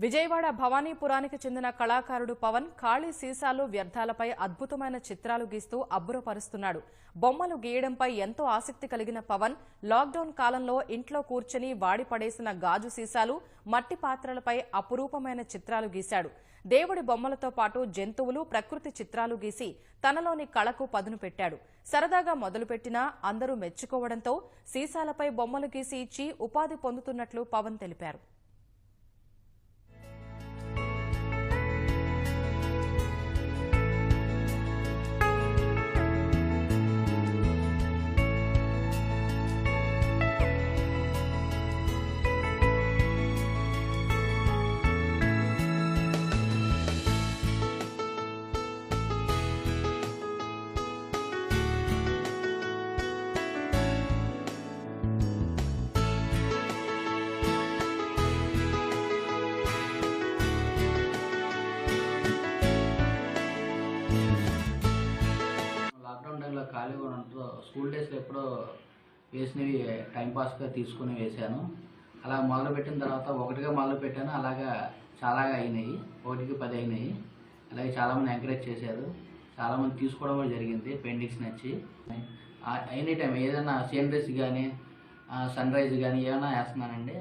విజయవాడ భవానీపురానికి చెందిన కళాకారుడు పవన్ ఖాళీ సీసాలు వ్యర్థాలపై అద్భుతమైన చిత్రాలు గీస్తూ అబ్బురపరుస్తున్నాడు. బొమ్మలు గీయడంపై ఎంతో ఆసక్తి కలిగిన పవన్ లాక్డౌన్ కాలంలో ఇంట్లో కూర్చుని వాడి పడేసిన గాజు సీసాలు, మట్టి పాత్రలపై అపురూపమైన చిత్రాలు గీశాడు. దేవుడి బొమ్మలతో పాటు జంతువులు, ప్రకృతి చిత్రాలు గీసి తనలోని కళకు పదును పెట్టాడు. సరదాగా మొదలుపెట్టినా అందరూ మెచ్చుకోవడంతో సీసాలపై బొమ్మలు గీసి ఇచ్చి ఉపాధి పొందుతున్నట్లు పవన్ తెలిపారు. లాక్డౌన్ టైంలో ఖాళీగా ఉండడంతో స్కూల్ డేస్లో ఎప్పుడో వేసినవి టైంపాస్గా తీసుకుని వేశాను. అలా మొదలుపెట్టిన తర్వాత ఒకటిగా మొదలు పెట్టాను. అలాగా చాలా అయినాయి, 1కి 10 అయినాయి. అలాగే చాలామంది ఎంకరేజ్ చేశారు, చాలామంది తీసుకోవడం కూడా జరిగింది. పెయింటింగ్స్ నచ్చి ఎనీ టైం ఏదైనా సీనరీస్ కానీ, సన్ రైజ్ కానీ ఏమైనా వేస్తున్నానండి.